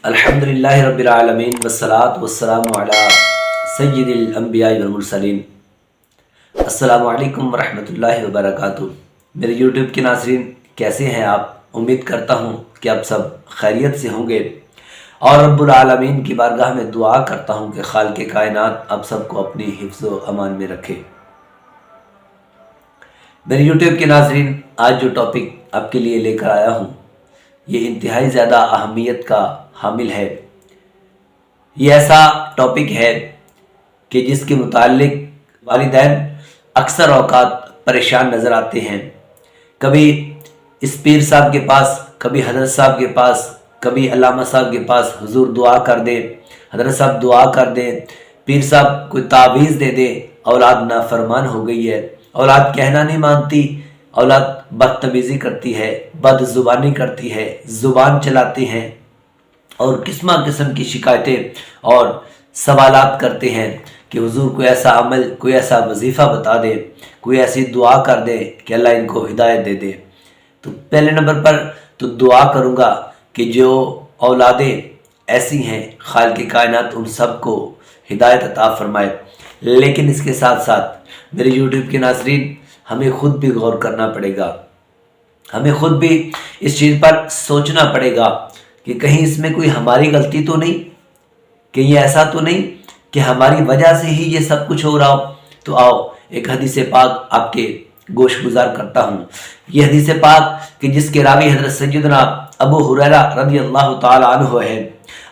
अल्हम्दुलिल्लाहि रब्बिल आलमीन वस्सलातु वस्सलामु अला सय्यिदिल अंबिया वल मुरसलीन। अस्सलामु अलैकुम वरहमतुल्लाहि वबरकातुहू। मेरे यूट्यूब के नाज़रीन, कैसे हैं आप? उम्मीद करता हूँ कि आप सब खैरियत से होंगे और रब्बुल आलमीन की बारगाह में दुआ करता हूँ कि खालिक़े कायनात आप सबको अपनी हिफ्ज़ व अमान में रखे। मेरे यूट्यूब के नाज़रीन, आज जो टॉपिक आपके लिए लेकर आया हूँ ये इंतहाई ज़्यादा अहमियत का हामिल है। ये ऐसा टॉपिक है कि जिसके मुतालिक वालिदैन अक्सर औकात परेशान नज़र आते हैं। कभी इस पीर साहब के पास, कभी हज़रत साहब के पास, कभी अल्लामा साहब के पास हुजूर दुआ कर दे, हज़रत साहब दुआ कर दे, पीर साहब कोई तावीज़ दे दे, औलाद नाफरमान हो गई है, औलाद कहना नहीं मानती, औलाद बदतमीज़ी करती है, बदजुबानी करती है, ज़ुबान चलाते हैं और किस्म किस्म की शिकायतें और सवालात करते हैं कि हुजूर कोई ऐसा अमल, कोई ऐसा वजीफ़ा बता दे, कोई ऐसी दुआ कर दे कि अल्लाह इनको हिदायत दे दे। तो पहले नंबर पर तो दुआ करूँगा कि जो औलादें ऐसी हैं खालिक़े कायनात उन सबको हिदायत अता फरमाए। लेकिन इसके साथ साथ मेरे यूट्यूब के नाज़रीन, हमें ख़ुद भी गौर करना पड़ेगा, हमें ख़ुद भी इस चीज़ पर सोचना पड़ेगा कि कहीं इसमें कोई हमारी गलती तो नहीं, कि ये ऐसा तो नहीं कि हमारी वजह से ही ये सब कुछ हो रहा हो। तो आओ एक हदीस पाक आपके गोश गुजार करता हूँ। ये हदीस पाक कि जिसके रावी हज़रत सैयदना अबू हुरैरा रज़ियल्लाहु ताला अन्हु है।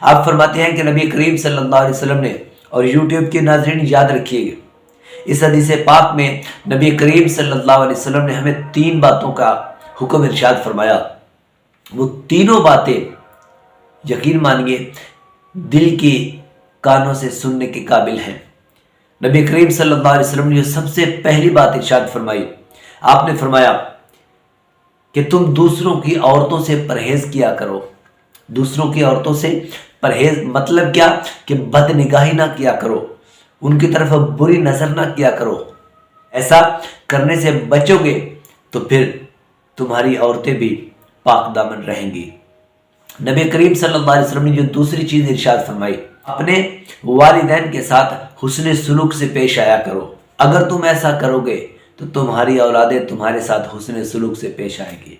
आप फरमाते हैं कि नबी करीम सल्लल्लाहु अलैहि वसल्लम ने, और यूट्यूब के नाज़रीन याद रखिएगा, इस हदीस पाक में नबी करीम सल्लल्लाहु अलैहि वसल्लम ने हमें 3 बातों का हुक्म इरशाद फरमाया। वो तीनों बातें यकीन मानिए दिल की कानों से सुनने के काबिल हैं। नबी करीम सल्लल्लाहु अलैहि वसल्लम ने सबसे पहली बात इरशाद फरमाई, आपने फरमाया कि तुम दूसरों की औरतों से परहेज किया करो। दूसरों की औरतों से परहेज मतलब क्या कि बदनिगाही ना किया करो, उनकी तरफ बुरी नज़र ना किया करो। ऐसा करने से बचोगे तो फिर तुम्हारी औरतें भी पाक दामन रहेंगी। नबी करीम सल्लल्लाहु अलैहि वसल्लम ने जो दूसरी चीज़ इरशाद फरमाई, अपने वालिदैन के साथ हुस्न सुलूक से पेश आया करो। अगर तुम ऐसा करोगे तो तुम्हारी औलादें तुम्हारे साथ हुस्न सुलूक से पेश आएगी।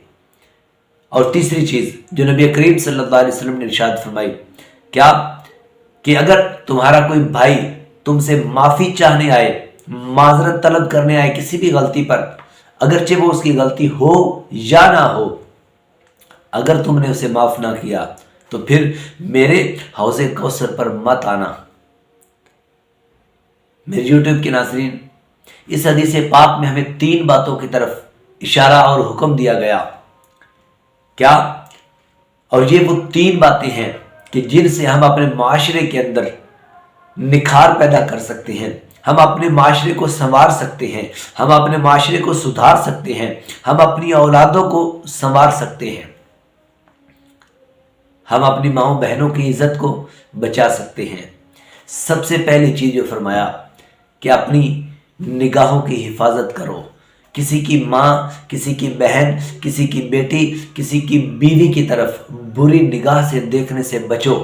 और तीसरी चीज़ जो नबी करीम सल्लल्लाहु अलैहि वसल्लम ने इरशाद फरमाई, क्या कि अगर तुम्हारा कोई भाई तुमसे माफ़ी चाहने आए, माजरत तलब करने आए किसी भी गलती पर, अगरचे वो उसकी गलती हो या ना हो, अगर तुमने उसे माफ़ ना किया तो फिर मेरे हौज़े कौसर पर मत आना। मेरे यूट्यूब के नाज़रीन, इस हदीस पाक में हमें 3 बातों की तरफ इशारा और हुक्म दिया गया। क्या? और ये वो 3 बातें हैं कि जिनसे हम अपने माशरे के अंदर निखार पैदा कर सकते हैं, हम अपने माशरे को संवार सकते हैं, हम अपने माशरे को सुधार सकते हैं, हम अपनी औलादों को संवार सकते हैं, हम अपनी माँओं बहनों की इज़्ज़त को बचा सकते हैं। सबसे पहली चीज़ जो फरमाया कि अपनी निगाहों की हिफाजत करो। किसी की माँ, किसी की बहन, किसी की बेटी, किसी की बीवी की तरफ बुरी निगाह से देखने से बचो।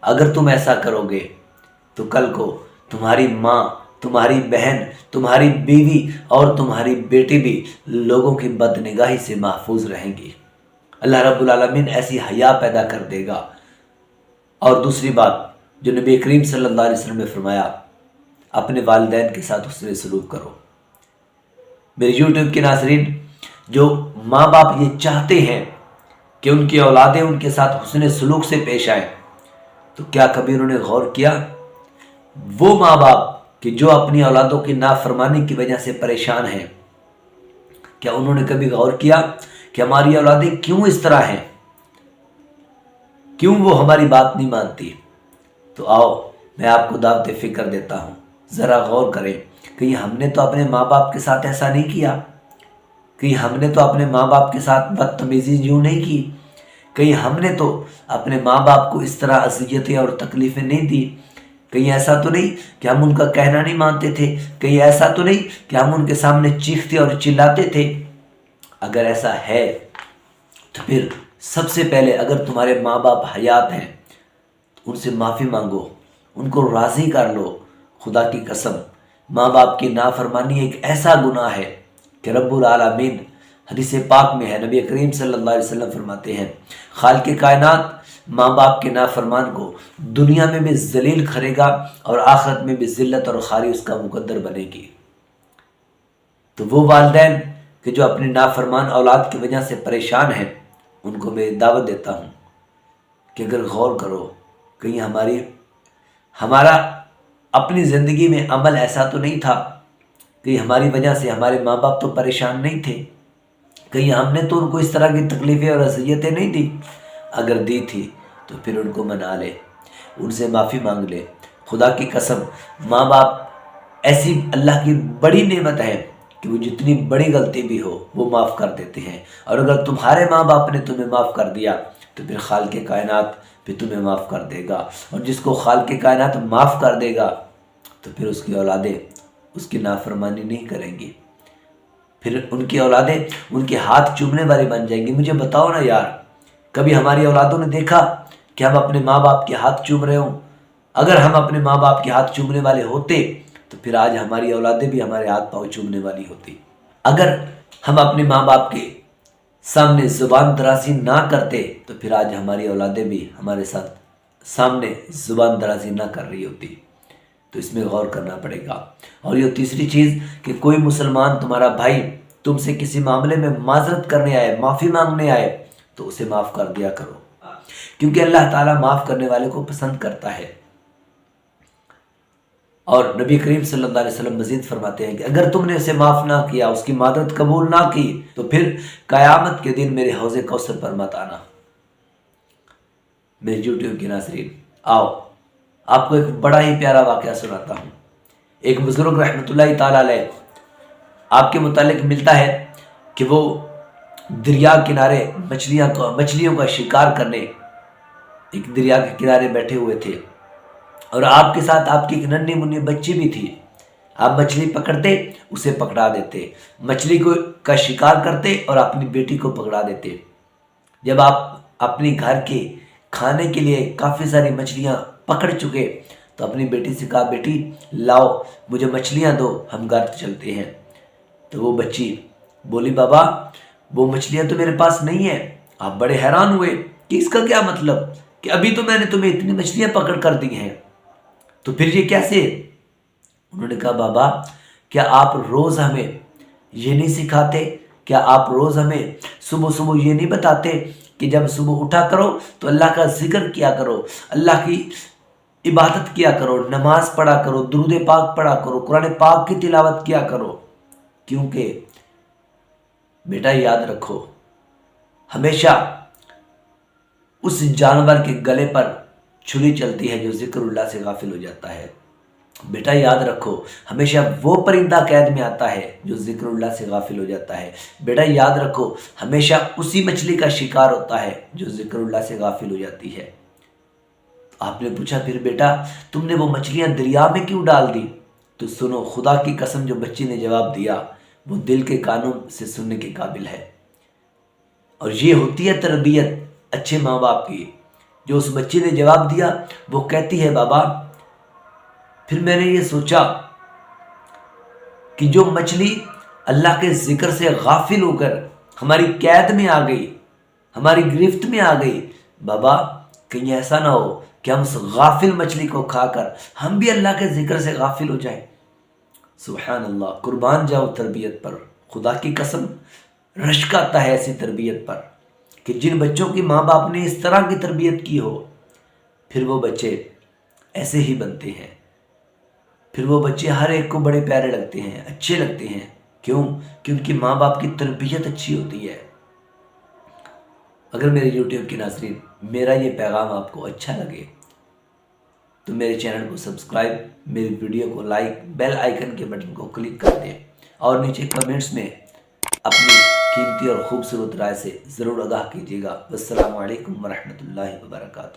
अगर तुम ऐसा करोगे तो कल को तुम्हारी माँ, तुम्हारी बहन, तुम्हारी बीवी और तुम्हारी बेटी भी लोगों की बदनिगाही से महफूज रहेंगी। अल्लाह रब्बुल आलमीन ऐसी हया पैदा कर देगा। और दूसरी बात जो नबी करीम सल्लल्लाहु अलैहि वसल्लम ने फरमाया, अपने वालिदैन के साथ हुस्न सलूक करो। मेरे यूट्यूब के नाज़रीन, जो माँ बाप ये चाहते हैं कि उनकी औलादें उनके साथ हुस्न सलूक से पेश आए, तो क्या कभी उन्होंने गौर किया? वो माँ बाप कि जो अपनी औलादों की नाफरमानी की वजह से परेशान हैं, क्या उन्होंने कभी गौर किया कि हमारी औलादें क्यों इस तरह हैं, क्यों वो हमारी बात नहीं मानती? तो आओ मैं आपको दावत फ़िक्र देता हूँ, ज़रा गौर करें। कहीं हमने तो अपने माँ बाप के साथ ऐसा नहीं किया? कहीं हमने तो अपने माँ बाप के साथ बदतमीज़ी यूँ नहीं की? कहीं हमने तो अपने माँ बाप को इस तरह अज़ियतें और तकलीफ़ें नहीं दी? कहीं ऐसा तो नहीं कि हम उनका कहना नहीं मानते थे? कहीं ऐसा तो नहीं कि हम उनके सामने चीखते और चिल्लाते थे? अगर ऐसा है तो फिर सबसे पहले, अगर तुम्हारे माँ बाप हयात हैं ان سے معافی مانگو، ان کو راضی کر لو۔ خدا کی قسم ماں باپ کی نافرمانی ایک ایسا گناہ ہے کہ رب العالمین حدیث پاک میں ہے، نبی کریم صلی اللہ علیہ وسلم فرماتے ہیں خالق کائنات ماں باپ کے نافرمان کو دنیا میں بھی ذلیل کرے گا اور آخرت میں بھی ذلت اور خاری اس کا مقدر بنے گی۔ تو وہ والدین کہ جو اپنی نافرمان اولاد کی وجہ سے پریشان ہیں، ان کو میں دعوت دیتا ہوں کہ اگر غور کرو کہیں ہمارا اپنی زندگی میں عمل ایسا تو نہیں تھا کہ ہماری وجہ سے ہمارے ماں باپ تو پریشان نہیں تھے، کہیں ہم نے تو ان کو اس طرح کی تکلیفیں اور اذیتیں نہیں دی؟ اگر دی تھی تو پھر ان کو منا لے، ان سے معافی مانگ لے۔ خدا کی قسم ماں باپ ایسی اللہ کی بڑی نعمت ہے کہ وہ جتنی بڑی غلطی بھی ہو وہ معاف کر دیتے ہیں، اور اگر تمہارے ماں باپ نے تمہیں معاف کر دیا تو پھر خالق کائنات بھی تمہیں معاف کر دے گا، اور جس کو خالق کائنات معاف کر دے گا تو پھر اس کی اولادیں اس کی نافرمانی نہیں کریں گی، پھر ان کی اولادیں ان کے ہاتھ چومنے والی بن جائیں گی۔ مجھے بتاؤ نا یار، کبھی ہماری اولادوں نے دیکھا کہ ہم اپنے ماں باپ کے ہاتھ چوم رہے ہوں؟ اگر ہم اپنے ماں باپ کے ہاتھ چومنے والے ہوتے تو پھر آج ہماری اولادیں بھی ہمارے ہاتھ پاؤں چومنے والی ہوتی۔ اگر ہم اپنے ماں باپ کے سامنے زبان درازی نہ کرتے تو پھر آج ہماری اولادیں بھی ہمارے ساتھ سامنے زبان درازی نہ کر رہی ہوتی۔ تو اس میں غور کرنا پڑے گا۔ اور یہ تیسری چیز کہ کوئی مسلمان تمہارا بھائی تم سے کسی معاملے میں معذرت کرنے آئے، معافی مانگنے آئے تو اسے معاف کر دیا کرو، کیونکہ اللہ تعالیٰ معاف کرنے والے کو پسند کرتا ہے۔ اور نبی کریم صلی اللہ علیہ وسلم مزید فرماتے ہیں کہ اگر تم نے اسے معاف نہ کیا، اس کی معذرت قبول نہ کی تو پھر قیامت کے دن میرے حوض کوثر پر مت آنا۔ میرے یوٹیوب کے ناظرین، آؤ آپ کو ایک بڑا ہی پیارا واقعہ سناتا ہوں۔ ایک بزرگ رحمۃ اللہ تعالیٰ علیہ آپ کے متعلق ملتا ہے کہ وہ دریا کنارے مچھلیوں کا شکار کرنے ایک دریا کے کنارے بیٹھے ہوئے تھے، اور آپ کے ساتھ آپ کی ایک ننھی منھی بچی بھی تھی۔ آپ مچھلی پکڑتے، اسے پکڑا دیتے، مچھلی کا شکار کرتے اور اپنی بیٹی کو پکڑا دیتے۔ جب آپ اپنی گھر کے کھانے کے لیے کافی ساری مچھلیاں پکڑ چکے تو اپنی بیٹی سے کہا بیٹی لاؤ مجھے مچھلیاں دو، ہم گھر چلتے ہیں۔ تو وہ بچی بولی بابا وہ مچھلیاں تو میرے پاس نہیں ہیں۔ آپ بڑے حیران ہوئے کہ اس کا کیا مطلب، کہ ابھی تو میں نے تمہیں اتنی مچھلیاں پکڑ کر دی ہیں، تو پھر یہ کیسے؟ انہوں نے کہا بابا کیا آپ روز ہمیں یہ نہیں سکھاتے، کیا آپ روز ہمیں صبح یہ نہیں بتاتے کہ جب صبح اٹھا کرو تو اللہ کا ذکر کیا کرو، اللہ کی عبادت کیا کرو، نماز پڑھا کرو، درود پاک پڑھا کرو، قرآن پاک کی تلاوت کیا کرو؟ کیونکہ بیٹا یاد رکھو ہمیشہ اس جانور کے گلے پر چھری چلتی ہے جو ذکر اللہ سے غافل ہو جاتا ہے۔ بیٹا یاد رکھو ہمیشہ وہ پرندہ قید میں آتا ہے جو ذکر اللہ سے غافل ہو جاتا ہے۔ بیٹا یاد رکھو ہمیشہ اسی مچھلی کا شکار ہوتا ہے جو ذکر اللہ سے غافل ہو جاتی ہے۔ آپ نے پوچھا پھر بیٹا تم نے وہ مچھلیاں دریا میں کیوں ڈال دی؟ تو سنو، خدا کی قسم جو بچی نے جواب دیا وہ دل کے کانوں سے سننے کے قابل ہے، اور یہ ہوتی ہے تربیت اچھے ماں باپ کی۔ جو اس بچی نے جواب دیا وہ کہتی ہے بابا پھر میں نے یہ سوچا کہ جو مچھلی اللہ کے ذکر سے غافل ہو کر ہماری قید میں آ گئی، ہماری گرفت میں آ گئی، بابا کہیں ایسا نہ ہو کہ ہم اس غافل مچھلی کو کھا کر ہم بھی اللہ کے ذکر سے غافل ہو جائیں۔ سبحان اللہ، قربان جاؤ تربیت پر، خدا کی قسم رشک آتا ہے ایسی تربیت پر کہ جن بچوں کی ماں باپ نے اس طرح کی تربیت کی ہو، پھر وہ بچے ایسے ہی بنتے ہیں، پھر وہ بچے ہر ایک کو بڑے پیارے لگتے ہیں، اچھے لگتے ہیں۔ کیوں؟ کہ ان کی ماں باپ کی تربیت اچھی ہوتی ہے۔ اگر میرے یوٹیوب کے ناظرین میرا یہ پیغام آپ کو اچھا لگے تو میرے چینل کو سبسکرائب، میری ویڈیو کو لائک، بیل آئیکن کے بٹن کو کلک کر دیں، اور نیچے کمنٹس میں اپنی قیمتی اور خوبصورت رائے سے ضرور آگاہ کیجیے گا۔ والسلام علیکم ورحمۃ اللہ وبرکاتہ۔